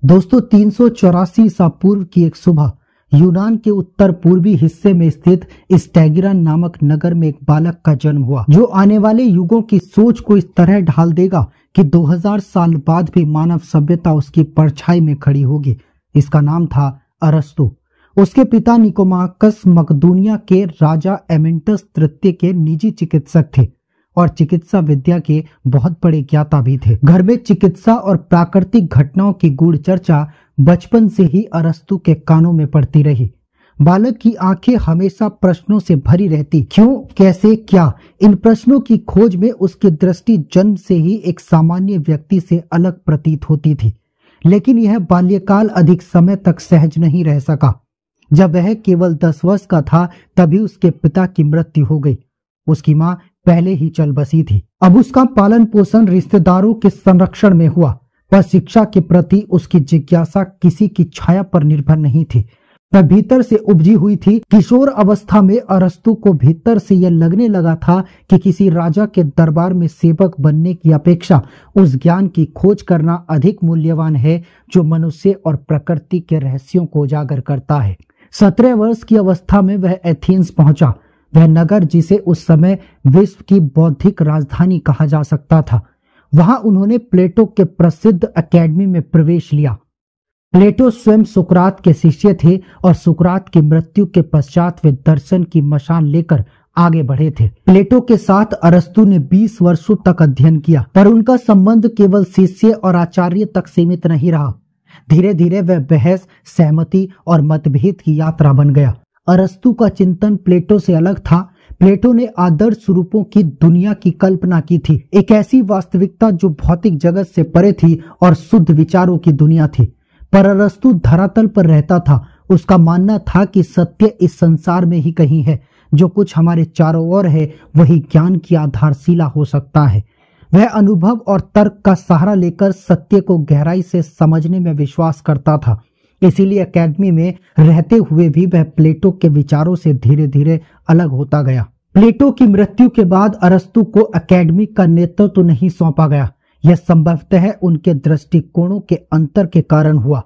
दोस्तों 384 ईसा पूर्व की एक सुबह यूनान के उत्तर पूर्वी हिस्से में स्थित स्टैगिरा नामक नगर में एक बालक का जन्म हुआ जो आने वाले युगों की सोच को इस तरह ढाल देगा कि 2000 साल बाद भी मानव सभ्यता उसकी परछाई में खड़ी होगी। इसका नाम था अरस्तु। उसके पिता निकोमाकस मकदूनिया के राजा एमेंटस तृतीय के निजी चिकित्सक थे और चिकित्सा विद्या के बहुत बड़े ज्ञाता भी थे। घर में चिकित्सा और प्राकृतिक घटनाओं की गूढ़ चर्चा बचपन से ही अरस्तु के कानों में पड़ती रही। बालक की आंखें हमेशा प्रश्नों से भरी रहती। क्यों, कैसे, क्या? इन प्रश्नों की खोज में उसकी दृष्टि जन्म से ही एक सामान्य व्यक्ति से अलग प्रतीत होती थी। लेकिन यह बाल्यकाल अधिक समय तक सहज नहीं रह सका। जब वह केवल 10 वर्ष का था तभी उसके पिता की मृत्यु हो गई। उसकी मां पहले ही चल बसी थी। अब उसका पालन पोषण रिश्तेदारों के संरक्षण में हुआ, पर शिक्षा के प्रति उसकी जिज्ञासा किसी की छाया पर निर्भर नहीं थी। वह भीतर से उपजी हुई थी। किशोर अवस्था में अरस्तु को भीतर से यह लगने लगा था कि किसी राजा के दरबार में सेवक बनने की अपेक्षा उस ज्ञान की खोज करना अधिक मूल्यवान है जो मनुष्य और प्रकृति के रहस्यों को उजागर करता है। 17 वर्ष की अवस्था में वह एथेंस पहुंचा, वह नगर जिसे उस समय विश्व की बौद्धिक राजधानी कहा जा सकता था। वहां उन्होंने प्लेटो के प्रसिद्ध एकेडमी में प्रवेश लिया। प्लेटो स्वयं सुकरात के शिष्य थे और सुकरात की मृत्यु के पश्चात वे दर्शन की मशाल लेकर आगे बढ़े थे। प्लेटो के साथ अरस्तु ने 20 वर्षों तक अध्ययन किया, पर उनका संबंध केवल शिष्य और आचार्य तक सीमित नहीं रहा। धीरे धीरे वह बहस, सहमति और मतभेद की यात्रा बन गया। अरस्तु का चिंतन प्लेटो से अलग था। प्लेटो ने आदर्श रूपों की दुनिया की कल्पना की थी, एक ऐसी वास्तविकता जो भौतिक जगत से परे थी और शुद्ध विचारों की दुनिया थी। पर अरस्तु धरातल पर रहता था। उसका मानना था कि सत्य इस संसार में ही कहीं है। जो कुछ हमारे चारों ओर है वही ज्ञान की आधारशिला हो सकता है। वह अनुभव और तर्क का सहारा लेकर सत्य को गहराई से समझने में विश्वास करता था। इसीलिए एकेडमी में रहते हुए भी वह प्लेटो के विचारों से धीरे धीरे अलग होता गया। प्लेटो की मृत्यु के बाद अरस्तु को एकेडमी का नेतृत्व तो नहीं सौंपा गया। यह संभवतः उनके दृष्टिकोणों के अंतर के कारण हुआ।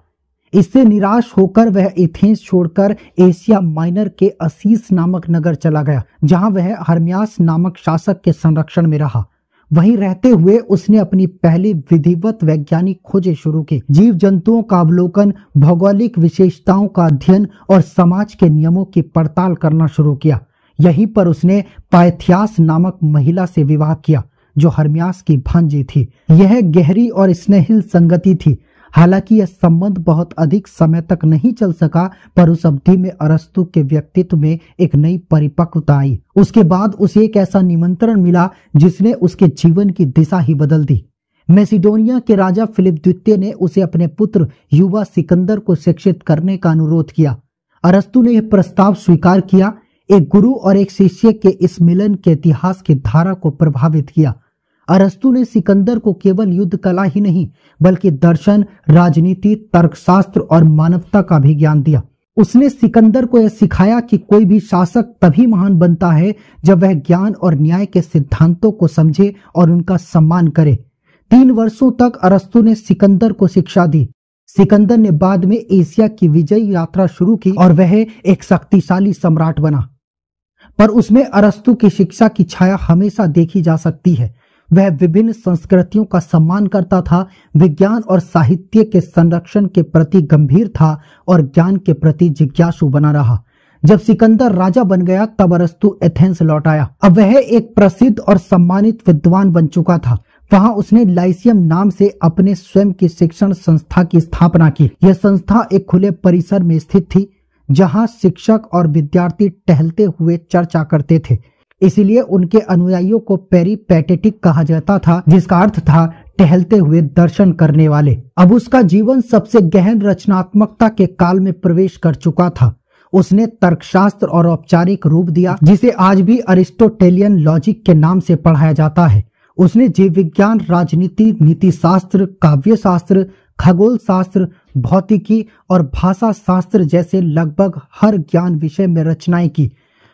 इससे निराश होकर वह एथेंस छोड़कर एशिया माइनर के असीस नामक नगर चला गया, जहां वह हर्मियास नामक शासक के संरक्षण में रहा। वहीं रहते हुए उसने अपनी पहली विधिवत वैज्ञानिक खोजें शुरू की। जीव जंतुओं का अवलोकन, भौगोलिक विशेषताओं का अध्ययन और समाज के नियमों की पड़ताल करना शुरू किया। यहीं पर उसने पायथियास नामक महिला से विवाह किया जो हर्मियास की भांजी थी। यह गहरी और स्नेहिल संगति थी। हालांकि यह संबंध बहुत अधिक समय तक नहीं चल सका, पर उस अवधि में अरस्तु के व्यक्तित्व में एक नई परिपक्वता आई। उसके बाद उसे एक ऐसा निमंत्रण मिला जिसने उसके जीवन की दिशा ही बदल दी। मैसिडोनिया के राजा फिलिप द्वितीय ने उसे अपने पुत्र युवा सिकंदर को शिक्षित करने का अनुरोध किया। अरस्तु ने यह प्रस्ताव स्वीकार किया। एक गुरु और एक शिष्य के इस मिलन के इतिहास की धारा को प्रभावित किया। अरस्तु ने सिकंदर को केवल युद्ध कला ही नहीं बल्कि दर्शन, राजनीति, तर्कशास्त्र और मानवता का भी ज्ञान दिया। उसने सिकंदर को यह सिखाया कि कोई भी शासक तभी महान बनता है जब वह ज्ञान और न्याय के सिद्धांतों को समझे और उनका सम्मान करे। 3 वर्षों तक अरस्तु ने सिकंदर को शिक्षा दी। सिकंदर ने बाद में एशिया की विजयी यात्रा शुरू की और वह एक शक्तिशाली सम्राट बना। पर उसमें अरस्तु की शिक्षा की छाया हमेशा देखी जा सकती है। वह विभिन्न संस्कृतियों का सम्मान करता था, विज्ञान और साहित्य के संरक्षण के प्रति गंभीर था और ज्ञान के प्रति जिज्ञासु बना रहा। जब सिकंदर राजा बन गया तब अरस्तु एथेंस लौट आया। अब वह एक प्रसिद्ध और सम्मानित विद्वान बन चुका था। वहां उसने लाइसियम नाम से अपने स्वयं की शिक्षण संस्था की स्थापना की। यह संस्था एक खुले परिसर में स्थित थी जहां शिक्षक और विद्यार्थी टहलते हुए चर्चा करते थे। इसीलिए उनके अनुयायियों को पेरिपैटेटिक कहा जाता था, जिसका अर्थ था टहलते हुए दर्शन करने वाले। अब उसका जीवन सबसे गहन रचनात्मकता के काल में प्रवेश कर चुका था। उसने तर्कशास्त्र और औपचारिक रूप दिया जिसे आज भी अरिस्टोटेलियन लॉजिक के नाम से पढ़ाया जाता है। उसने जीव विज्ञान, राजनीति, नीतिशास्त्र, काव्यशास्त्र, खगोल शास्त्र, भौतिकी और भाषा शास्त्र जैसे लगभग हर ज्ञान विषय में रचनाएं की।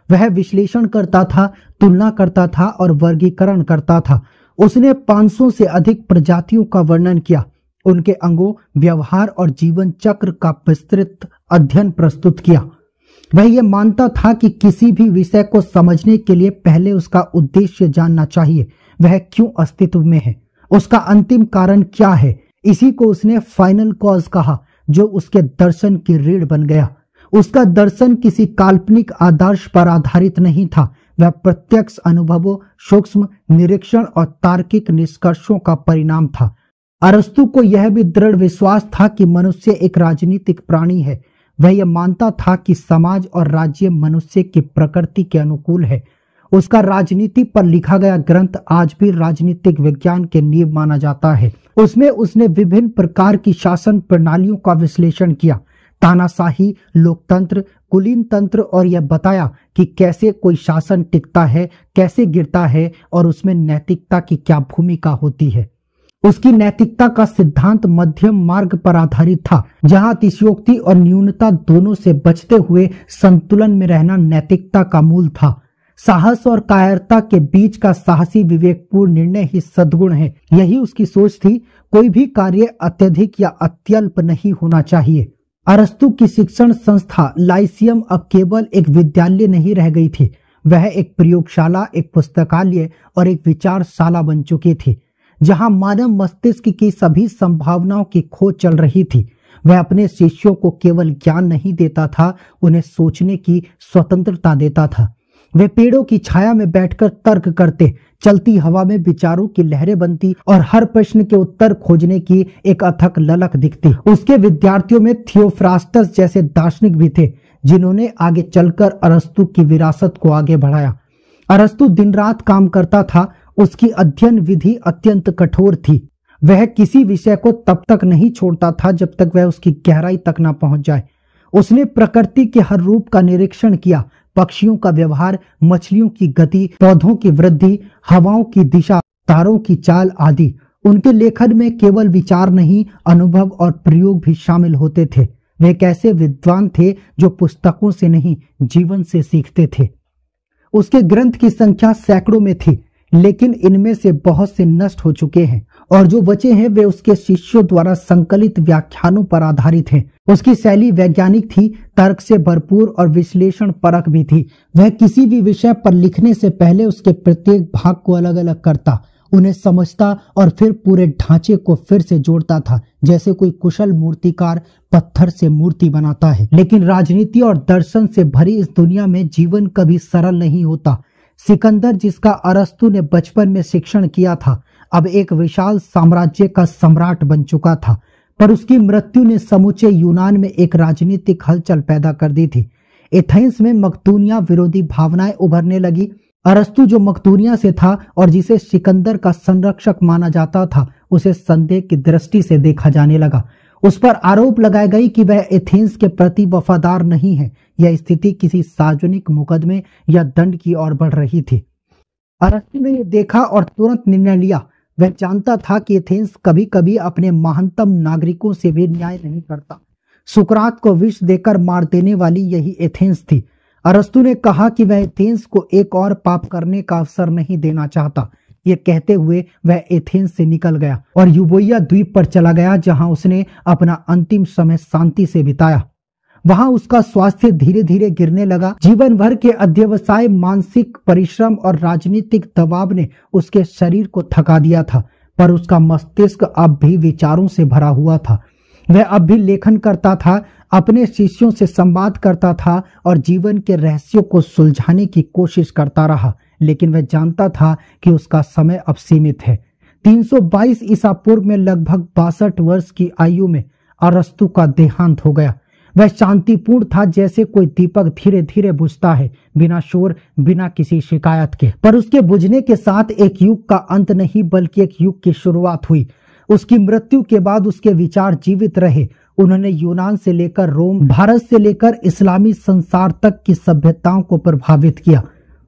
वह विश्लेषण करता था, तुलना करता था और वर्गीकरण करता था। उसने 500 से अधिक प्रजातियों का वर्णन किया। उनके अंगों, व्यवहार और जीवन चक्र का विस्तृत अध्ययन प्रस्तुत किया। वह यह मानता था कि किसी भी विषय को समझने के लिए पहले उसका उद्देश्य जानना चाहिए, वह क्यों अस्तित्व में है, उसका अंतिम कारण क्या है। इसी को उसने फाइनल कॉज कहा, जो उसके दर्शन की रीढ़ बन गया। उसका दर्शन किसी काल्पनिक आदर्श पर आधारित नहीं था, वह प्रत्यक्ष अनुभवों, सूक्ष्म निरीक्षण और तार्किक निष्कर्षों का परिणाम था। अरस्तु को यह भी दृढ़ विश्वास था कि मनुष्य एक राजनीतिक प्राणी है। वह यह मानता था कि समाज और राज्य मनुष्य की प्रकृति के अनुकूल है। उसका राजनीति पर लिखा गया ग्रंथ आज भी राजनीतिक विज्ञान के नींव माना जाता है। उसमें उसने विभिन्न प्रकार की शासन प्रणालियों का विश्लेषण किया, तानाशाही, लोकतंत्र, कुलीन तंत्र, और यह बताया कि कैसे कोई शासन टिकता है, कैसे गिरता है और उसमें नैतिकता की क्या भूमिका होती है। उसकी नैतिकता का सिद्धांत मध्यम मार्ग पर आधारित था, जहां अतिशयोक्ति और न्यूनता दोनों से बचते हुए संतुलन में रहना नैतिकता का मूल था। साहस और कायरता के बीच का साहसी विवेकपूर्ण निर्णय ही सद्गुण है। यही उसकी सोच थी। कोई भी कार्य अत्यधिक या अत्यल्प नहीं होना चाहिए। अरस्तु की शिक्षण संस्था लाइसियम अब केवल एक विद्यालय नहीं रह गई थी, वह एक प्रयोगशाला, एक पुस्तकालय और एक विचारशाला बन चुकी थी, जहां मानव मस्तिष्क की सभी संभावनाओं की खोज चल रही थी। वह अपने शिष्यों को केवल ज्ञान नहीं देता था, उन्हें सोचने की स्वतंत्रता देता था। वे पेड़ों की छाया में बैठकर तर्क करते, चलती हवा में विचारों की लहरें बनती और हर प्रश्न के उत्तर खोजने की एक अथक ललक दिखती। उसके विद्यार्थियों में थियोफ्रास्टस जैसे दार्शनिक भी थे, जिन्होंने आगे चलकर अरस्तु की विरासत को आगे बढ़ाया। अरस्तु दिन रात काम करता था। उसकी अध्ययन विधि अत्यंत कठोर थी। वह किसी विषय को तब तक नहीं छोड़ता था जब तक वह उसकी गहराई तक न पहुंच जाए। उसने प्रकृति के हर रूप का निरीक्षण किया, पक्षियों का व्यवहार, मछलियों की गति, पौधों की वृद्धि, हवाओं की दिशा, तारों की चाल आदि। उनके लेखन में केवल विचार नहीं, अनुभव और प्रयोग भी शामिल होते थे। वे एक ऐसे विद्वान थे जो पुस्तकों से नहीं, जीवन से सीखते थे। उसके ग्रंथ की संख्या सैकड़ों में थी, लेकिन इनमें से बहुत से नष्ट हो चुके हैं और जो बचे हैं वे उसके शिष्यों द्वारा संकलित व्याख्यानों पर आधारित हैं। उसकी शैली वैज्ञानिक थी, तर्क से भरपूर और विश्लेषण परक भी थी। वह किसी भी विषय पर लिखने से पहले उसके प्रत्येक भाग को अलग अलग करता, उन्हें समझता और फिर पूरे ढांचे को फिर से जोड़ता था, जैसे कोई कुशल मूर्तिकार पत्थर से मूर्ति बनाता है। लेकिन राजनीति और दर्शन से भरी इस दुनिया में जीवन कभी सरल नहीं होता। सिकंदर, जिसका अरस्तु ने बचपन में शिक्षण किया था, अब एक विशाल साम्राज्य का सम्राट बन चुका था, पर उसकी मृत्यु ने समूचे यूनान में एक राजनीतिक हलचल पैदा कर दी थी। एथेंस में मकदूनिया विरोधी भावनाएं उभरने लगी। अरस्तु, जो मकदूनिया से था और जिसे सिकंदर का संरक्षक माना जाता था, उसे संदेह की दृष्टि से देखा जाने लगा। उस पर आरोप लगाए गई कि वह एथेंस के प्रति वफादार नहीं है। यह स्थिति किसी सार्वजनिक मुकदमे या दंड की ओर बढ़ रही थी। अरस्तु ने यह देखा और तुरंत निर्णय लिया। वह जानता था कि एथेंस कभी कभी अपने महानतम नागरिकों से भी न्याय नहीं करता। सुकरात को विष देकर मार देने वाली यही एथेंस थी। अरस्तु ने कहा कि वह एथेंस को एक और पाप करने का अवसर नहीं देना चाहता। ये कहते हुए वह एथेंस से निकल गया और यूबोइया द्वीप पर चला गया, जहां उसने अपना अंतिम समय शांति से बिताया। वहां उसका स्वास्थ्य धीरे धीरे गिरने लगा। जीवन भर के अध्यवसाय, मानसिक परिश्रम और राजनीतिक दबाव ने उसके शरीर को थका दिया था, पर उसका मस्तिष्क अब भी विचारों से भरा हुआ था। वह अब भी लेखन करता था, अपने शिष्यों से संवाद करता था और जीवन के रहस्यों को सुलझाने की कोशिश करता रहा। लेकिन वह जानता था कि उसका समय अब सीमित है। 322 ईसा पूर्व में लगभग 62 वर्ष की आयु में अरस्तु का देहांत हो गया। वह शांतिपूर्ण था, जैसे कोई दीपक धीरे धीरे बुझता है, बिना शोर, बिना किसी शिकायत के। पर उसके बुझने के साथ एक युग का अंत नहीं, बल्कि एक युग की शुरुआत हुई। उसकी मृत्यु के बाद उसके विचार जीवित रहे। उन्होंने यूनान से लेकर रोम, भारत से लेकर इस्लामी संसार तक की सभ्यताओं को प्रभावित किया।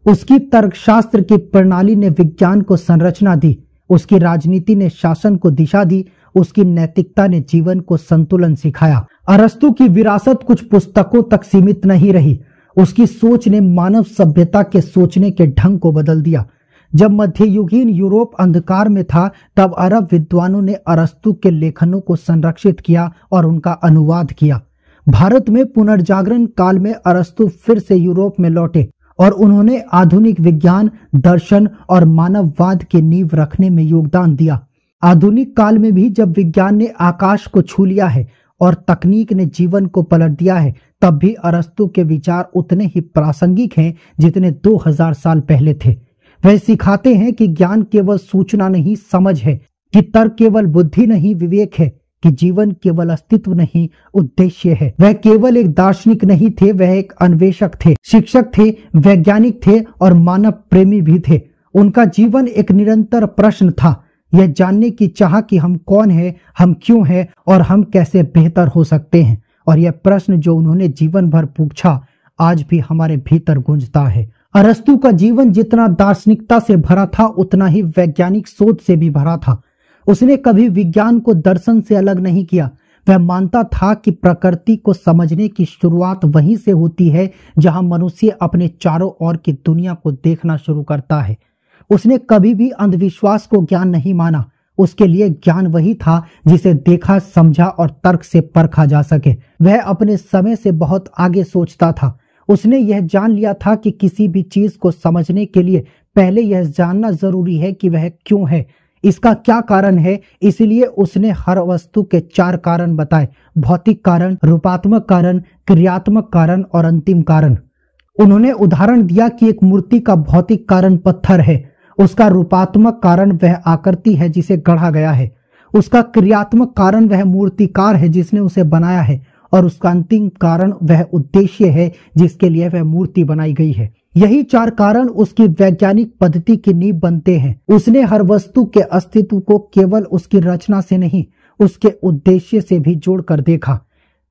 उसकी तर्कशास्त्र की प्रणाली ने विज्ञान को संरचना दी, उसकी राजनीति ने शासन को दिशा दी, उसकी नैतिकता ने जीवन को संतुलन सिखाया। अरस्तु की विरासत कुछ पुस्तकों तक सीमित नहीं रही। उसकी सोच ने मानव सभ्यता के सोचने के ढंग को बदल दिया। जब मध्ययुगीन यूरोप अंधकार में था, तब अरब विद्वानों ने अरस्तु के लेखनों को संरक्षित किया और उनका अनुवाद किया। भारत में पुनर्जागरण काल में अरस्तु फिर से यूरोप में लौटे और उन्होंने आधुनिक विज्ञान, दर्शन और मानववाद की नींव रखने में योगदान दिया। आधुनिक काल में भी जब विज्ञान ने आकाश को छू लिया है और तकनीक ने जीवन को पलट दिया है, तब भी अरस्तु के विचार उतने ही प्रासंगिक हैं जितने 2000 साल पहले थे। वह सिखाते हैं कि ज्ञान केवल सूचना नहीं, समझ है, कि तर्क केवल बुद्धि नहीं, विवेक है, कि जीवन केवल अस्तित्व नहीं, उद्देश्य है। वह केवल एक दार्शनिक नहीं थे, वह एक अन्वेषक थे, शिक्षक थे, वैज्ञानिक थे और मानव प्रेमी भी थे। उनका जीवन एक निरंतर प्रश्न था, यह जानने की चाह कि हम कौन हैं, हम क्यों हैं और हम कैसे बेहतर हो सकते हैं। और यह प्रश्न जो उन्होंने जीवन भर पूछा, आज भी हमारे भीतर गूंजता है। अरस्तु का जीवन जितना दार्शनिकता से भरा था, उतना ही वैज्ञानिक सोच से भी भरा था। उसने कभी विज्ञान को दर्शन से अलग नहीं किया। वह मानता था कि प्रकृति को समझने की शुरुआत वहीं से होती है जहां मनुष्य अपने चारों ओर की दुनिया को देखना शुरू करता है। उसने कभी भी अंधविश्वास को ज्ञान नहीं माना। उसके लिए ज्ञान वही था जिसे देखा, समझा और तर्क से परखा जा सके। वह अपने समय से बहुत आगे सोचता था। उसने यह जान लिया था कि किसी भी चीज को समझने के लिए पहले यह जानना जरूरी है कि वह क्यों है, इसका क्या कारण है। इसलिए उसने हर वस्तु के 4 कारण बताए: भौतिक कारण, रूपात्मक कारण, क्रियात्मक कारण और अंतिम कारण। उन्होंने उदाहरण दिया कि एक मूर्ति का भौतिक कारण पत्थर है, उसका रूपात्मक कारण वह आकृति है जिसे गढ़ा गया है, उसका क्रियात्मक कारण वह मूर्तिकार है जिसने उसे बनाया है, और उसका अंतिम कारण वह उद्देश्य है जिसके लिए वह मूर्ति बनाई गई है। यही 4 कारण उसकी वैज्ञानिक पद्धति की नींव बनते हैं। उसने हर वस्तु के अस्तित्व को केवल उसकी रचना से नहीं, उसके उद्देश्य से भी जोड़कर देखा।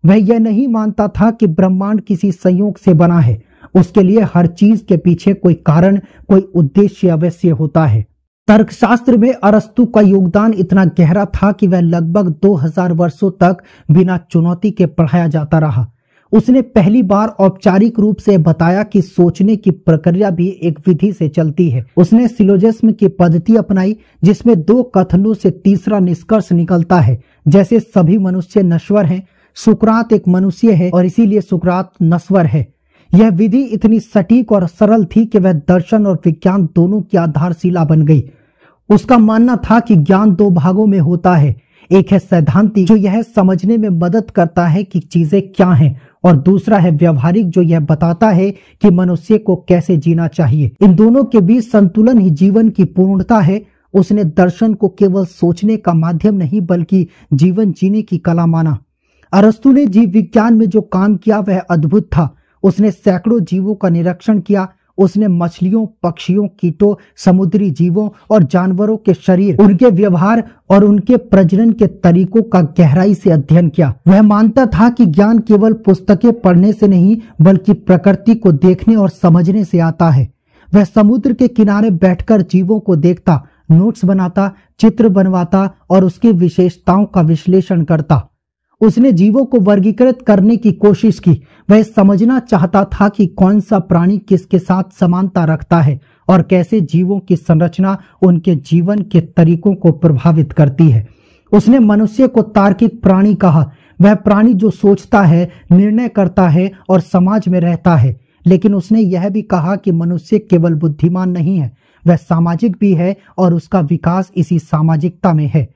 वह यह नहीं मानता था कि ब्रह्मांड किसी संयोग से बना है। उसके लिए हर चीज के पीछे कोई कारण, कोई उद्देश्य अवश्य होता है। तर्कशास्त्र में अरस्तु का योगदान इतना गहरा था कि वह लगभग 2000 वर्षों तक बिना चुनौती के पढ़ाया जाता रहा। उसने पहली बार औपचारिक रूप से बताया कि सोचने की प्रक्रिया भी एक विधि से चलती है। उसने सिलोजिज्म की पद्धति अपनाई, जिसमें 2 कथनों से तीसरा निष्कर्ष निकलता है। जैसे सभी मनुष्य नश्वर हैं, सुकरात एक मनुष्य है और इसीलिए सुकरात नश्वर है। यह विधि इतनी सटीक और सरल थी कि वह दर्शन और विज्ञान दोनों की आधारशिला बन गई। उसका मानना था कि ज्ञान 2 भागों में होता है। एक है सैद्धांतिक, जो यह समझने में मदद करता है कि चीजें क्या हैं, और दूसरा है व्यवहारिक, जो यह बताता है कि मनुष्य को कैसे जीना चाहिए। इन दोनों के बीच संतुलन ही जीवन की पूर्णता है। उसने दर्शन को केवल सोचने का माध्यम नहीं, बल्कि जीवन जीने की कला माना। अरस्तु ने जीव विज्ञान में जो काम किया वह अद्भुत था। उसने सैकड़ों जीवों का निरीक्षण किया। उसने मछलियों, पक्षियों, कीटों, समुद्री जीवों और जानवरों के शरीर, उनके व्यवहार और उनके प्रजनन के तरीकों का गहराई से अध्ययन किया। वह मानता था कि ज्ञान केवल पुस्तकें पढ़ने से नहीं, बल्कि प्रकृति को देखने और समझने से आता है। वह समुद्र के किनारे बैठकर जीवों को देखता, नोट्स बनाता, चित्र बनवाता और उसकी विशेषताओं का विश्लेषण करता। उसने जीवों को वर्गीकृत करने की कोशिश की। वह समझना चाहता था कि कौन सा प्राणी किसके साथ समानता रखता है और कैसे जीवों की संरचना उनके जीवन के तरीकों को प्रभावित करती है। उसने मनुष्य को तार्किक प्राणी कहा। वह प्राणी जो सोचता है, निर्णय करता है और समाज में रहता है। लेकिन उसने यह भी कहा कि मनुष्य केवल बुद्धिमान नहीं है, वह सामाजिक भी है और उसका विकास इसी सामाजिकता में है।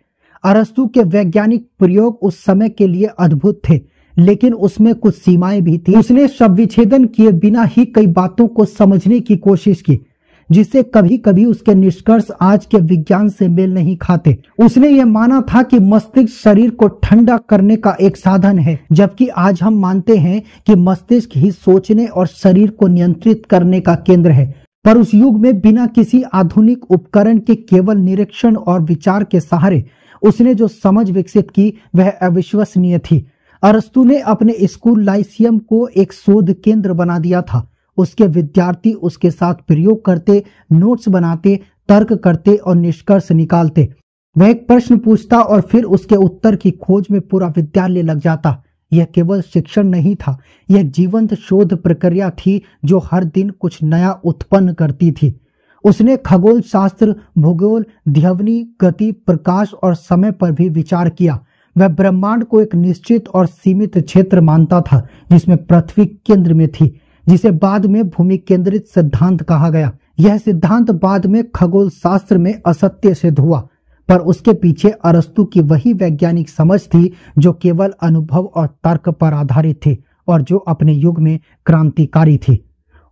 अरस्तु के वैज्ञानिक प्रयोग उस समय के लिए अद्भुत थे, लेकिन उसमें कुछ सीमाएं भी थी। उसने शब्द विच्छेदन किए बिना ही कई बातों को समझने की कोशिश की, जिससे कभी कभी उसके निष्कर्ष आज के विज्ञान से मेल नहीं खाते। उसने यह माना था कि मस्तिष्क शरीर को ठंडा करने का एक साधन है, जबकि आज हम मानते हैं कि मस्तिष्क ही सोचने और शरीर को नियंत्रित करने का केंद्र है। पर उस युग में बिना किसी आधुनिक उपकरण के केवल निरीक्षण और विचार के सहारे उसने जो समझ विकसित की वह अविश्वसनीय थी। अरस्तु ने अपने स्कूल लाइसियम को एक शोध केंद्र बना दिया था। उसके विद्यार्थी उसके साथ प्रयोग करते, नोट्स बनाते, तर्क करते और निष्कर्ष निकालते। वह एक प्रश्न पूछता और फिर उसके उत्तर की खोज में पूरा विद्यालय लग जाता। यह केवल शिक्षण नहीं था, यह जीवंत शोध प्रक्रिया थी जो हर दिन कुछ नया उत्पन्न करती थी। उसने खगोल शास्त्र, भूगोल, ध्वनि, गति, प्रकाश और समय पर भी विचार किया। वह ब्रह्मांड को एक निश्चित और सीमित क्षेत्र मानता था जिसमें पृथ्वी केंद्र में थी, जिसे बाद में भूमि केंद्रित सिद्धांत कहा गया। यह सिद्धांत बाद में खगोल शास्त्र में असत्य सिद्ध हुआ, पर उसके पीछे अरस्तु की वही वैज्ञानिक समझ थी जो केवल अनुभव और तर्क पर आधारित थे और जो अपने युग में क्रांतिकारी थी।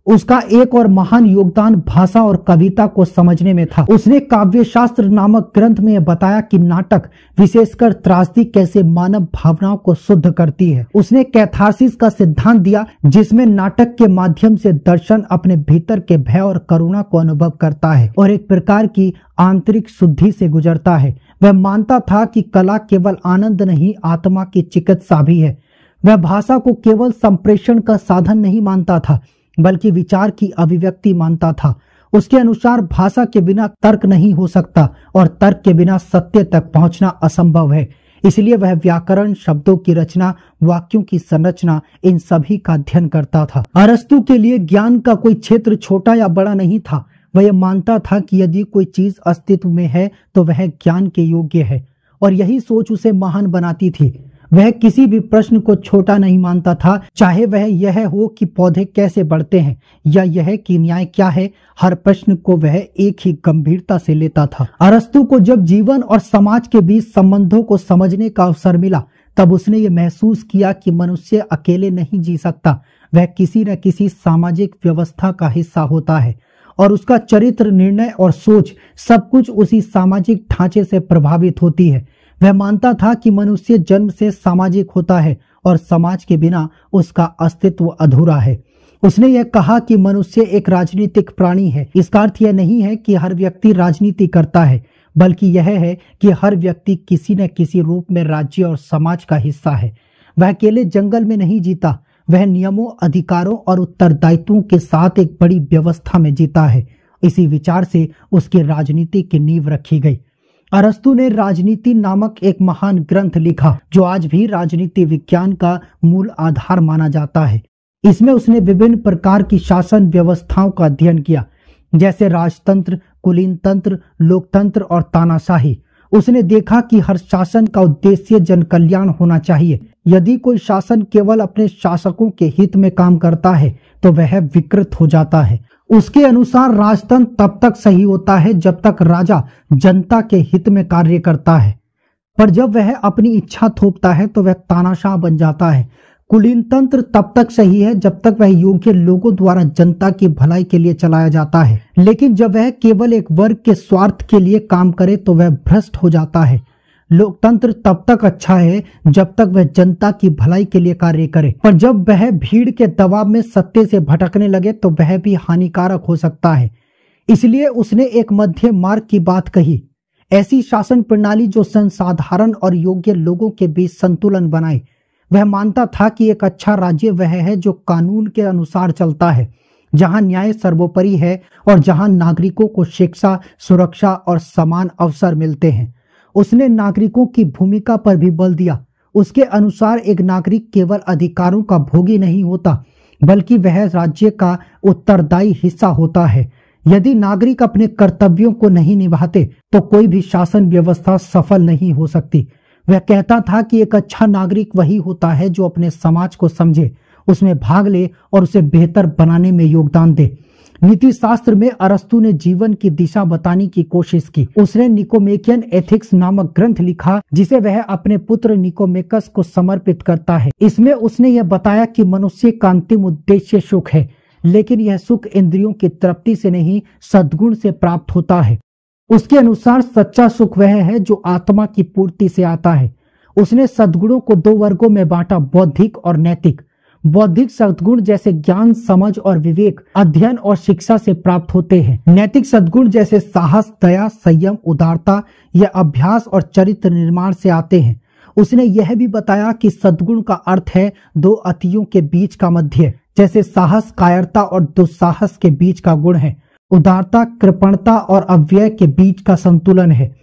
उसका एक और महान योगदान भाषा और कविता को समझने में था। उसने काव्य शास्त्र नामक ग्रंथ में बताया कि नाटक, विशेषकर त्रासदी, कैसे मानव भावनाओं को शुद्ध करती है। उसने कैथारसिस का सिद्धांत दिया, जिसमें नाटक के माध्यम से दर्शन अपने भीतर के भय और करुणा को अनुभव करता है और एक प्रकार की आंतरिक शुद्धि से गुजरता है। वह मानता था कि कला केवल आनंद नहीं, आत्मा की चिकित्सा भी है। वह भाषा को केवल संप्रेषण का साधन नहीं मानता था, बल्कि विचार की अभिव्यक्ति मानता था। उसके अनुसार भाषा के बिना तर्क नहीं हो सकता और तर्क के बिना सत्य तक पहुंचना असंभव है। इसलिए वह व्याकरण, शब्दों की रचना, वाक्यों की संरचना, इन सभी का अध्ययन करता था। अरस्तु के लिए ज्ञान का कोई क्षेत्र छोटा या बड़ा नहीं था। वह यह मानता था कि यदि कोई चीज अस्तित्व में है तो वह ज्ञान के योग्य है, और यही सोच उसे महान बनाती थी। वह किसी भी प्रश्न को छोटा नहीं मानता था, चाहे वह यह हो कि पौधे कैसे बढ़ते हैं या यह कि न्याय क्या है। हर प्रश्न को वह एक ही गंभीरता से लेता था। अरस्तु को जब जीवन और समाज के बीच संबंधों को समझने का अवसर मिला, तब उसने ये महसूस किया कि मनुष्य अकेले नहीं जी सकता। वह किसी न किसी सामाजिक व्यवस्था का हिस्सा होता है और उसका चरित्र, निर्णय और सोच सब कुछ उसी सामाजिक ढांचे से प्रभावित होती है। वह मानता था कि मनुष्य जन्म से सामाजिक होता है और समाज के बिना उसका अस्तित्व अधूरा है। उसने यह कहा कि मनुष्य एक राजनीतिक प्राणी है। इसका अर्थ यह नहीं है कि हर व्यक्ति राजनीति करता है, बल्कि यह है कि हर व्यक्ति किसी न किसी रूप में राज्य और समाज का हिस्सा है। वह अकेले जंगल में नहीं जीता, वह नियमों, अधिकारों और उत्तरदायित्वों के साथ एक बड़ी व्यवस्था में जीता है। इसी विचार से उसकी राजनीति की नींव रखी गई। अरस्तु ने राजनीति नामक एक महान ग्रंथ लिखा, जो आज भी राजनीति विज्ञान का मूल आधार माना जाता है। इसमें उसने विभिन्न प्रकार की शासन व्यवस्थाओं का अध्ययन किया, जैसे राजतंत्र, कुलीन तंत्र, लोकतंत्र और तानाशाही। उसने देखा कि हर शासन का उद्देश्य जन कल्याण होना चाहिए। यदि कोई शासन केवल अपने शासकों के हित में काम करता है तो वह विकृत हो जाता है। उसके अनुसार राजतंत्र तब तक सही होता है जब तक राजा जनता के हित में कार्य करता है, पर जब वह अपनी इच्छा थोपता है तो वह तानाशाह बन जाता है। कुलीन तंत्र तब तक सही है जब तक वह योग्य लोगों द्वारा जनता की भलाई के लिए चलाया जाता है, लेकिन जब वह केवल एक वर्ग के स्वार्थ के लिए काम करे तो वह भ्रष्ट हो जाता है। लोकतंत्र तब तक अच्छा है जब तक वह जनता की भलाई के लिए कार्य करे, पर जब वह भीड़ के दबाव में सत्य से भटकने लगे तो वह भी हानिकारक हो सकता है। इसलिए उसने एक मध्य मार्ग की बात कही, ऐसी शासन प्रणाली जो संसाधारण और योग्य लोगों के बीच संतुलन बनाए। वह मानता था कि एक अच्छा राज्य वह है जो कानून के अनुसार चलता है, जहां न्याय सर्वोपरि है और जहां नागरिकों को शिक्षा, सुरक्षा और समान अवसर मिलते हैं। उसने नागरिकों की भूमिका पर भी बल दिया। उसके अनुसार एक नागरिक केवल अधिकारों का भोगी नहीं होता, बल्कि वह राज्य का उत्तरदायी हिस्सा होता है। यदि नागरिक अपने कर्तव्यों को नहीं निभाते तो कोई भी शासन व्यवस्था सफल नहीं हो सकती। वह कहता था कि एक अच्छा नागरिक वही होता है जो अपने समाज को समझे, उसमें भाग ले और उसे बेहतर बनाने में योगदान दे। नीति शास्त्र में अरस्तु ने जीवन की दिशा बताने की कोशिश की। उसने निकोमेकियन एथिक्स नामक ग्रंथ लिखा, जिसे वह अपने पुत्र निकोमेकस को समर्पित करता है। इसमें उसने यह बताया कि मनुष्य का अंतिम उद्देश्य सुख है, लेकिन यह सुख इंद्रियों की तृप्ति से नहीं, सद्गुण से प्राप्त होता है। उसके अनुसार सच्चा सुख वह है जो आत्मा की पूर्ति से आता है। उसने सद्गुणों को दो वर्गों में बांटा, बौद्धिक और नैतिक। बौद्धिक सद्गुण जैसे ज्ञान, समझ और विवेक अध्ययन और शिक्षा से प्राप्त होते हैं। नैतिक सद्गुण जैसे साहस, दया, संयम, उदारता यह अभ्यास और चरित्र निर्माण से आते हैं। उसने यह भी बताया कि सद्गुण का अर्थ है दो अतियों के बीच का मध्य, जैसे साहस कायरता और दुस्साहस के बीच का गुण है। उदारता कृपणता और अव्यय के बीच का संतुलन है।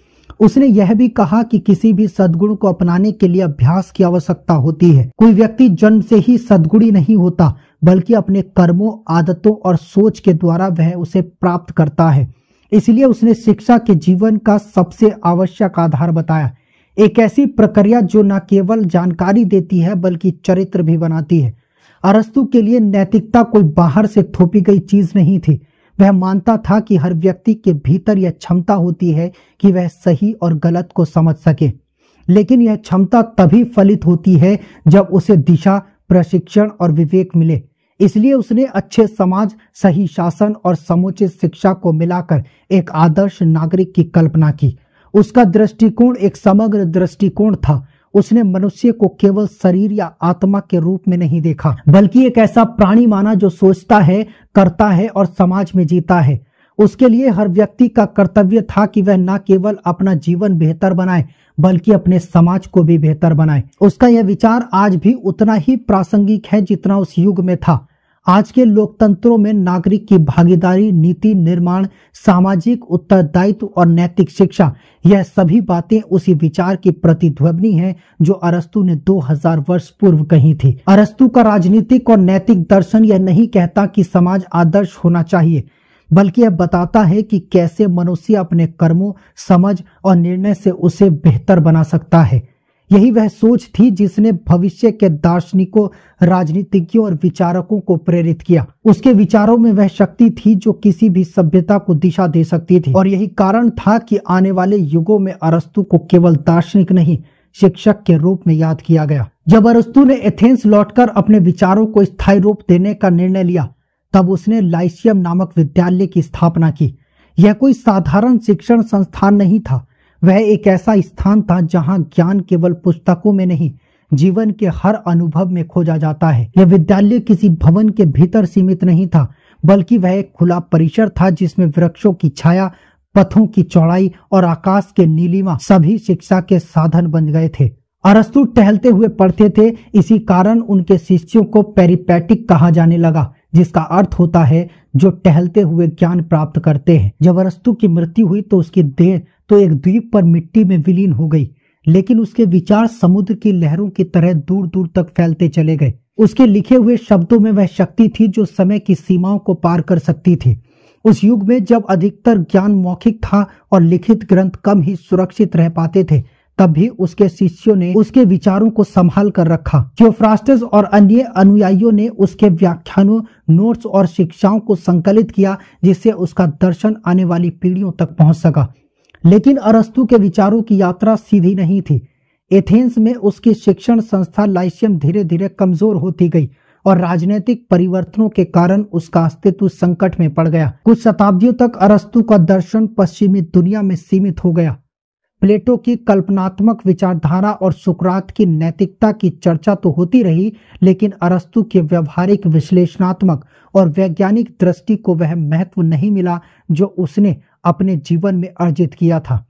उसने यह भी कहा कि किसी भी सद्गुण को अपनाने के लिए अभ्यास की आवश्यकता होती है। कोई व्यक्ति जन्म से ही सद्गुणी नहीं होता, बल्कि अपने कर्मों, आदतों और सोच के द्वारा वह उसे प्राप्त करता है। इसलिए उसने शिक्षा के जीवन का सबसे आवश्यक आधार बताया, एक ऐसी प्रक्रिया जो न केवल जानकारी देती है बल्कि चरित्र भी बनाती है। अरस्तु के लिए नैतिकता कोई बाहर से थोपी गई चीज नहीं थी। वह मानता था कि हर व्यक्ति के भीतर यह क्षमता होती है कि वह सही और गलत को समझ सके, लेकिन यह क्षमता तभी फलित होती है जब उसे दिशा, प्रशिक्षण और विवेक मिले। इसलिए उसने अच्छे समाज, सही शासन और समुचित शिक्षा को मिलाकर एक आदर्श नागरिक की कल्पना की। उसका दृष्टिकोण एक समग्र दृष्टिकोण था। उसने मनुष्य को केवल शरीर या आत्मा के रूप में नहीं देखा, बल्कि एक ऐसा प्राणी माना जो सोचता है, करता है और समाज में जीता है। उसके लिए हर व्यक्ति का कर्तव्य था कि वह न केवल अपना जीवन बेहतर बनाए, बल्कि अपने समाज को भी बेहतर बनाए। उसका यह विचार आज भी उतना ही प्रासंगिक है जितना उस युग में था। आज के लोकतंत्रों में नागरिक की भागीदारी, नीति निर्माण, सामाजिक उत्तरदायित्व और नैतिक शिक्षा, यह सभी बातें उसी विचार की प्रतिध्वनि हैं जो अरस्तु ने 2000 वर्ष पूर्व कही थी। अरस्तु का राजनीतिक और नैतिक दर्शन यह नहीं कहता कि समाज आदर्श होना चाहिए, बल्कि यह बताता है कि कैसे मनुष्य अपने कर्मों, समझ और निर्णय से उसे बेहतर बना सकता है। यही वह सोच थी जिसने भविष्य के दार्शनिकों, राजनीतिज्ञों और विचारकों को प्रेरित किया। उसके विचारों में वह शक्ति थी जो किसी भी सभ्यता को दिशा दे सकती थी, और यही कारण था कि आने वाले युगों में अरस्तु को केवल दार्शनिक नहीं, शिक्षक के रूप में याद किया गया। जब अरस्तु ने एथेंस लौटकर अपने विचारों को स्थायी रूप देने का निर्णय लिया, तब उसने लाइसियम नामक विद्यालय की स्थापना की। यह कोई साधारण शिक्षण संस्थान नहीं था, वह एक ऐसा स्थान था जहां ज्ञान केवल पुस्तकों में नहीं, जीवन के हर अनुभव में खोजा जाता है। यह विद्यालय किसी भवन के भीतर सीमित नहीं था, बल्कि वह एक खुला परिसर था जिसमें वृक्षों की छाया, पथों की चौड़ाई और आकाश के नीलिमा सभी शिक्षा के साधन बन गए थे। अरस्तु टहलते हुए पढ़ते थे, इसी कारण उनके शिष्यों को पेरिपैटिक कहा जाने लगा, जिसका अर्थ होता है जो टहलते हुए ज्ञान प्राप्त करते हैं। जब अरस्तु की मृत्यु हुई तो उसकी देह तो एक द्वीप पर मिट्टी में विलीन हो गई, लेकिन उसके विचार समुद्र की लहरों की तरह दूर दूर तक फैलते चले गए। उसके लिखे हुए शब्दों में वह शक्ति थी जो समय की सीमाओं को पार कर सकती थी। उस युग में जब अधिकतर ज्ञान मौखिक था और लिखित ग्रंथ कम ही सुरक्षित रह पाते थे, तब भी उसके शिष्यों ने उसके विचारों को संभाल कर रखा। थियोफ्रास्टस और अन्य अनुयायियों ने उसके व्याख्यानों, नोट्स और शिक्षाओं को संकलित किया, जिससे उसका दर्शन आने वाली पीढ़ियों तक पहुंच सका। लेकिन अरस्तु के विचारों की यात्रा सीधी नहीं थी। एथेंस में उसकी शिक्षण संस्था लाइसियम धीरे धीरे कमजोर होती गई और राजनीतिक परिवर्तनों के कारण उसका अस्तित्व संकट में पड़ गया। कुछ शताब्दियों तक अरस्तु का दर्शन पश्चिमी दुनिया में सीमित हो गया। प्लेटो की कल्पनात्मक विचारधारा और सुकरात की नैतिकता की चर्चा तो होती रही, लेकिन अरस्तु के व्यवहारिक, विश्लेषणात्मक और वैज्ञानिक दृष्टि को वह महत्व नहीं मिला जो उसने अपने जीवन में अर्जित किया था।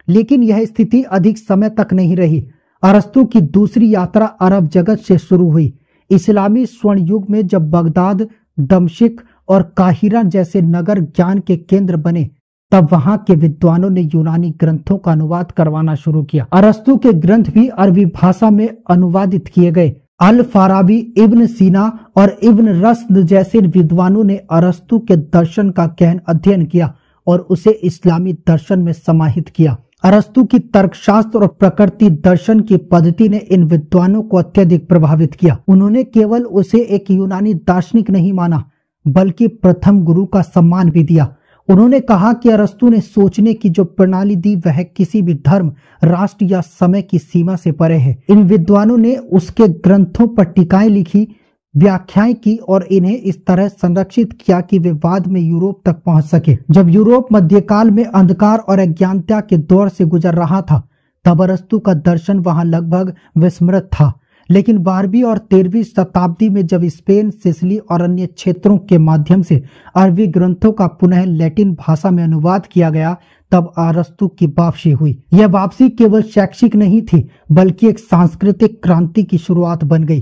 लेकिन यह स्थिति अधिक समय तक नहीं रही। अरस्तु की दूसरी यात्रा अरब जगत से शुरू हुई। इस्लामी स्वर्ण युग में जब बगदाद, दमश्क और काहिरा जैसे नगर ज्ञान के केंद्र बने, तब वहां के विद्वानों ने यूनानी ग्रंथों का अनुवाद करवाना शुरू किया। अरस्तु के ग्रंथ भी अरबी भाषा में अनुवादित किए गए। अल फाराबी, इब्न सीना और इब्न रश्द जैसे विद्वानों ने अरस्तु के दर्शन का गहन अध्ययन किया और उसे इस्लामी दर्शन में समाहित किया। अरस्तु की तर्कशास्त्र और प्रकृति दर्शन की पद्धति ने इन विद्वानों को अत्यधिक प्रभावित किया। उन्होंने केवल उसे एक यूनानी दार्शनिक नहीं माना, बल्कि प्रथम गुरु का सम्मान भी दिया। उन्होंने कहा कि अरस्तु ने सोचने की जो प्रणाली दी वह किसी भी धर्म, राष्ट्र या समय की सीमा से परे है। इन विद्वानों ने उसके ग्रंथों पर टीकाएं लिखी, व्याख्याएं की और इन्हें इस तरह संरक्षित किया कि वे बाद में यूरोप तक पहुंच सके। जब यूरोप मध्यकाल में अंधकार और अज्ञानता के दौर से गुजर रहा था, तब अरस्तु का दर्शन वहां लगभग विस्मृत था। लेकिन 12वीं और 13वीं शताब्दी में जब स्पेन, सिसिली और अन्य क्षेत्रों के माध्यम से अरबी ग्रंथों का पुनः लैटिन भाषा में अनुवाद किया गया, तब अरस्तु की वापसी हुई। यह वापसी केवल शैक्षिक नहीं थी, बल्कि एक सांस्कृतिक क्रांति की शुरुआत बन गई।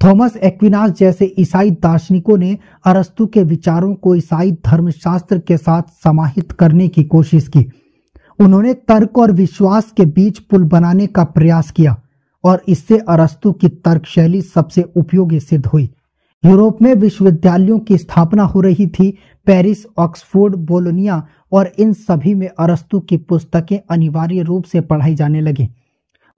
थॉमस एक्विनास जैसे ईसाई दार्शनिकों ने अरस्तु के विचारों को ईसाई धर्मशास्त्र के साथ समाहित करने की कोशिश की। उन्होंने तर्क और विश्वास के बीच पुल बनाने का प्रयास किया और इससे अरस्तु की तर्क शैली सबसे उपयोगी सिद्ध हुई। यूरोप में विश्वविद्यालयों की स्थापना हो रही थी। पेरिस, ऑक्सफोर्ड, बोलोनिया और इन सभी में अरस्तु की पुस्तकें अनिवार्य रूप से पढ़ाई जाने लगी।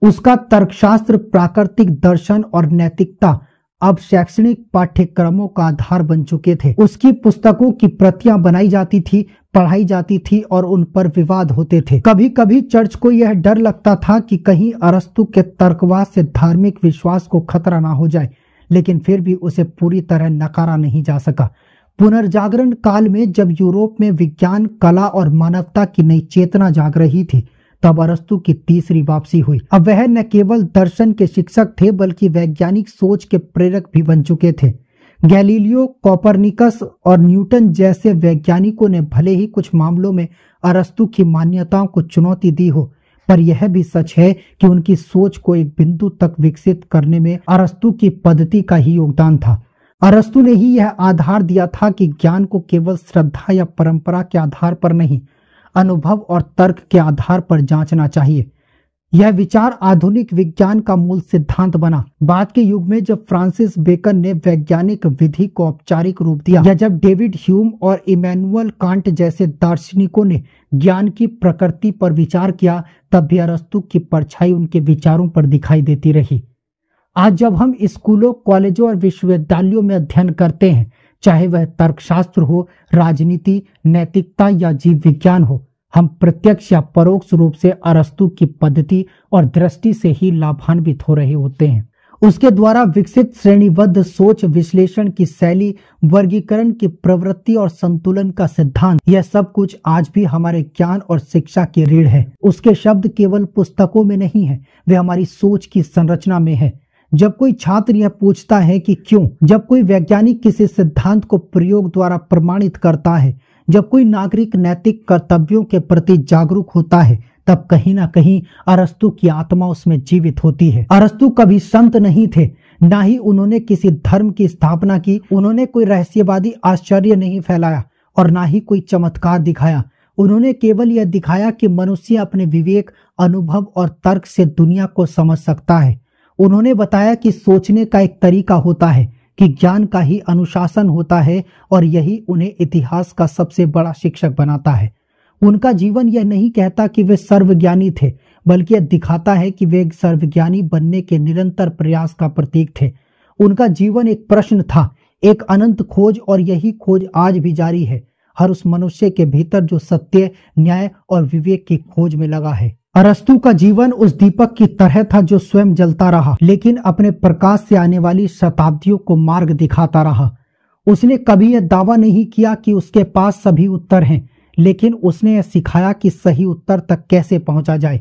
उसका तर्कशास्त्र, प्राकृतिक दर्शन और नैतिकता अब शैक्षणिक पाठ्यक्रमों का आधार बन चुके थे। उसकी पुस्तकों की प्रतियां बनाई जाती थी, पढ़ाई जाती थी और उन पर विवाद होते थे। कभी कभी चर्च को यह डर लगता था कि कहीं अरस्तु के तर्कवाद से धार्मिक विश्वास को खतरा ना हो जाए, लेकिन फिर भी उसे पूरी तरह नकारा नहीं जा सका। पुनर्जागरण काल में जब यूरोप में विज्ञान, कला और मानवता की नई चेतना जाग रही थी, तब अरस्तु की तीसरी वापसी हुई। अब वह न केवल दर्शन के शिक्षक थे बल्कि वैज्ञानिक सोच के प्रेरक भी बन चुके थे। गैलीलियो, कोपरनिकस और न्यूटन जैसे वैज्ञानिकों ने भले ही कुछ मामलों में अरस्तु की मान्यताओं को चुनौती दी हो, पर यह भी सच है कि उनकी सोच को एक बिंदु तक विकसित करने में अरस्तु की पद्धति का ही योगदान था। अरस्तु ने ही यह आधार दिया था कि ज्ञान को केवल श्रद्धा या परंपरा के आधार पर नहीं, अनुभव और तर्क के आधार पर जांचना चाहिए। यह विचार आधुनिक विज्ञान का मूल सिद्धांत बना। बाद के युग में जब फ्रांसिस बेकन ने वैज्ञानिक विधि को औपचारिक रूप दिया, या जब डेविड ह्यूम और इमैनुअल कांट जैसे दार्शनिकों ने ज्ञान की प्रकृति पर विचार किया, तब भी अरस्तु की परछाई उनके विचारों पर दिखाई देती रही। आज जब हम स्कूलों, कॉलेजों और विश्वविद्यालयों में अध्ययन करते हैं, चाहे वह तर्कशास्त्र हो, राजनीति, नैतिकता या जीव विज्ञान हो, हम प्रत्यक्ष या परोक्ष रूप से अरस्तु की पद्धति और दृष्टि से ही लाभान्वित हो रहे होते हैं। उसके द्वारा विकसित श्रेणीबद्ध सोच, विश्लेषण की शैली, वर्गीकरण की प्रवृत्ति और संतुलन का सिद्धांत, यह सब कुछ आज भी हमारे ज्ञान और शिक्षा की रीढ़ है। उसके शब्द केवल पुस्तकों में नहीं है, वे हमारी सोच की संरचना में है। जब कोई छात्र यह पूछता है कि क्यों, जब कोई वैज्ञानिक किसी सिद्धांत को प्रयोग द्वारा प्रमाणित करता है, जब कोई नागरिक नैतिक कर्तव्यों के प्रति जागरूक होता है, तब कहीं ना कहीं अरस्तु की आत्मा उसमें जीवित होती है। अरस्तु कभी संत नहीं थे, ना ही उन्होंने किसी धर्म की स्थापना की। उन्होंने कोई रहस्यवादी आश्चर्य नहीं फैलाया और ना ही कोई चमत्कार दिखाया। उन्होंने केवल यह दिखाया कि मनुष्य अपने विवेक, अनुभव और तर्क से दुनिया को समझ सकता है। उन्होंने बताया कि सोचने का एक तरीका होता है, कि ज्ञान का ही अनुशासन होता है और यही उन्हें इतिहास का सबसे बड़ा शिक्षक बनाता है। उनका जीवन यह नहीं कहता कि वे सर्वज्ञानी थे, बल्कि यह दिखाता है कि वे एक सर्वज्ञानी बनने के निरंतर प्रयास का प्रतीक थे। उनका जीवन एक प्रश्न था, एक अनंत खोज, और यही खोज आज भी जारी है, हर उस मनुष्य के भीतर जो सत्य, न्याय और विवेक की खोज में लगा है। अरस्तु का जीवन उस दीपक की तरह था जो स्वयं जलता रहा, लेकिन अपने प्रकाश से आने वाली शताब्दियों को मार्ग दिखाता रहा। उसने कभी यह दावा नहीं किया कि उसके पास सभी उत्तर हैं, लेकिन उसने यह सिखाया कि सही उत्तर तक कैसे पहुंचा जाए।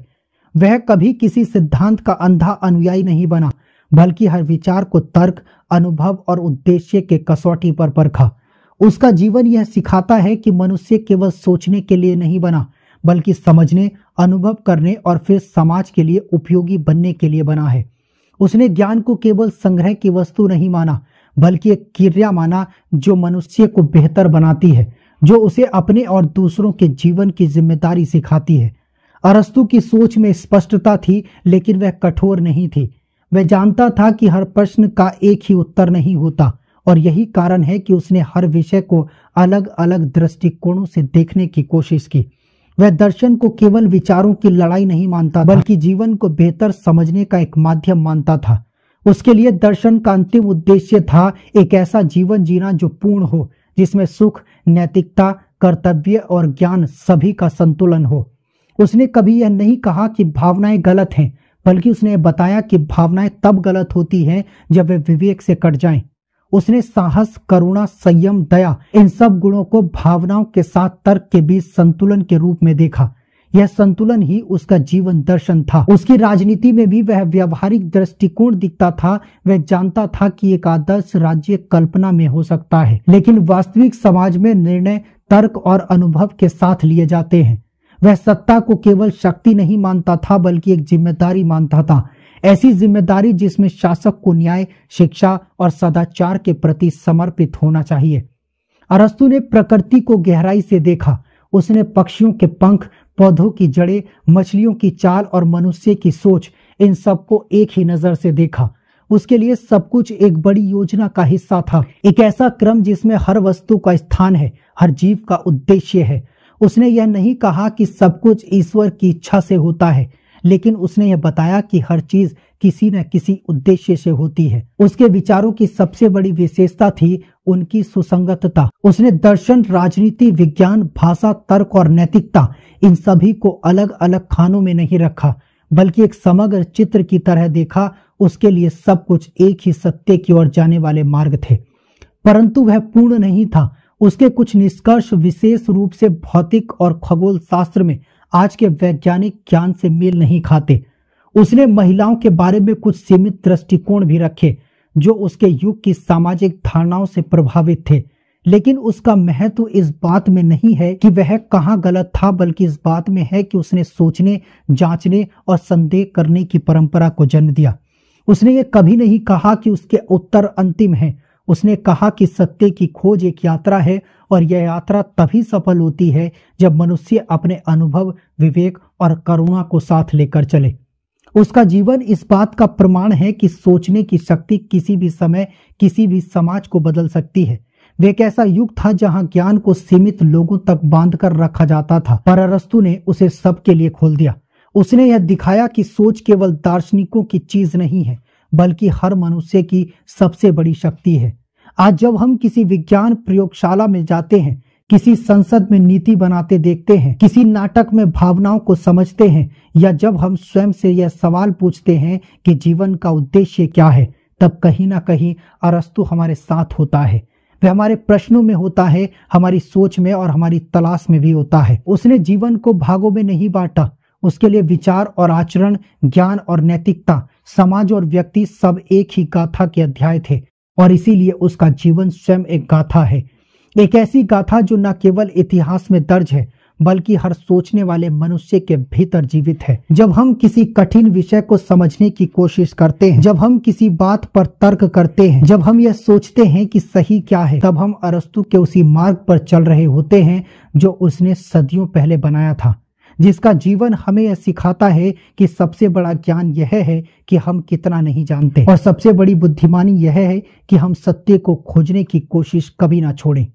वह कभी किसी सिद्धांत का अंधा अनुयायी नहीं बना, बल्कि हर विचार को तर्क, अनुभव और उद्देश्य के कसौटी पर परखा। उसका जीवन यह सिखाता है कि मनुष्य केवल सोचने के लिए नहीं बना, बल्कि समझने, अनुभव करने और फिर समाज के लिए उपयोगी बनने के लिए बना है। उसने ज्ञान को केवल संग्रह की वस्तु नहीं माना, बल्कि एक क्रिया माना जो मनुष्य को बेहतर बनाती है, जो उसे अपने और दूसरों के जीवन की जिम्मेदारी सिखाती है। अरस्तु की सोच में स्पष्टता थी, लेकिन वह कठोर नहीं थी। वह जानता था कि हर प्रश्न का एक ही उत्तर नहीं होता, और यही कारण है कि उसने हर विषय को अलग अलग दृष्टिकोणों से देखने की कोशिश की। वह दर्शन को केवल विचारों की लड़ाई नहीं मानता, बल्कि जीवन को बेहतर समझने का एक माध्यम मानता था। उसके लिए दर्शन का अंतिम उद्देश्य था एक ऐसा जीवन जीना जो पूर्ण हो, जिसमें सुख, नैतिकता, कर्तव्य और ज्ञान सभी का संतुलन हो। उसने कभी यह नहीं कहा कि भावनाएं गलत हैं, बल्कि उसने बताया कि भावनाएं तब गलत होती हैं जब वे विवेक से कट जाएं। उसने साहस, करुणा, संयम, दया, इन सब गुणों को भावनाओं के साथ तर्क के बीच संतुलन के रूप में देखा। यह संतुलन ही उसका जीवन दर्शन था। उसकी राजनीति में भी वह व्यवहारिक दृष्टिकोण दिखता था। वह जानता था कि एक आदर्श राज्य कल्पना में हो सकता है, लेकिन वास्तविक समाज में निर्णय तर्क और अनुभव के साथ लिए जाते हैं। वह सत्ता को केवल शक्ति नहीं मानता था, बल्कि एक जिम्मेदारी मानता था। ऐसी जिम्मेदारी जिसमें शासक को न्याय, शिक्षा और सदाचार के प्रति समर्पित होना चाहिए। अरस्तु ने प्रकृति को गहराई से देखा। उसने पक्षियों के पंख, पौधों की जड़ें, मछलियों की चाल और मनुष्य की सोच, इन सबको एक ही नजर से देखा। उसके लिए सब कुछ एक बड़ी योजना का हिस्सा था, एक ऐसा क्रम जिसमें हर वस्तु का स्थान है, हर जीव का उद्देश्य है। उसने यह नहीं कहा कि सब कुछ ईश्वर की इच्छा से होता है, लेकिन उसने यह बताया कि हर चीज किसी न किसी उद्देश्य से होती है। उसके विचारों की सबसे बड़ी विशेषता थी उनकी सुसंगतता। उसने दर्शन, राजनीति, विज्ञान, भाषा, तर्क और नैतिकता, इन सभी को अलग अलग खानों में नहीं रखा, बल्कि एक समग्र चित्र की तरह देखा। उसके लिए सब कुछ एक ही सत्य की ओर जाने वाले मार्ग थे, परंतु वह पूर्ण नहीं था। उसके कुछ निष्कर्ष विशेष रूप से भौतिक और खगोल शास्त्र में आज के वैज्ञानिक ज्ञान से मेल नहीं खाते। उसने महिलाओं के बारे में कुछ सीमित दृष्टिकोण भी रखे जो उसके युग की सामाजिक धारणाओं से प्रभावित थे, लेकिन उसका महत्व इस बात में नहीं है कि वह कहाँ गलत था, बल्कि इस बात में है कि उसने सोचने, जांचने और संदेह करने की परंपरा को जन्म दिया। उसने ये कभी नहीं कहा कि उसके उत्तर अंतिम हैं। उसने कहा कि सत्य की खोज एक यात्रा है और यह यात्रा तभी सफल होती है जब मनुष्य अपने अनुभव, विवेक और करुणा को साथ लेकर चले। उसका जीवन इस बात का प्रमाण है कि सोचने की शक्ति किसी भी समय, किसी भी समाज को बदल सकती है। वे एक ऐसा युग था जहां ज्ञान को सीमित लोगों तक बांध कर रखा जाता था, पर अरस्तु ने उसे सबके लिए खोल दिया। उसने यह दिखाया कि सोच केवल दार्शनिकों की चीज नहीं है, बल्कि हर मनुष्य की सबसे बड़ी शक्ति है। आज जब हम किसी विज्ञान प्रयोगशाला में जाते हैं, किसी संसद में नीति बनाते देखते हैं, किसी नाटक में भावनाओं को समझते हैं, या जब हम स्वयं से यह सवाल पूछते हैं कि जीवन का उद्देश्य क्या है, तब कहीं ना कहीं अरस्तु हमारे साथ होता है। वह हमारे प्रश्नों में होता है, हमारी सोच में और हमारी तलाश में भी होता है। उसने जीवन को भागों में नहीं बांटा। उसके लिए विचार और आचरण, ज्ञान और नैतिकता, समाज और व्यक्ति सब एक ही गाथा के अध्याय थे, और इसीलिए उसका जीवन स्वयं एक गाथा है। एक ऐसी गाथा जो न केवल इतिहास में दर्ज है, बल्कि हर सोचने वाले मनुष्य के भीतर जीवित है। जब हम किसी कठिन विषय को समझने की कोशिश करते हैं, जब हम किसी बात पर तर्क करते हैं, जब हम यह सोचते हैं कि सही क्या है, तब हम अरस्तु के उसी मार्ग पर चल रहे होते हैं जो उसने सदियों पहले बनाया था, जिसका जीवन हमें यह सिखाता है कि सबसे बड़ा ज्ञान यह है कि हम कितना नहीं जानते, और सबसे बड़ी बुद्धिमानी यह है कि हम सत्य को खोजने की कोशिश कभी ना छोड़ें।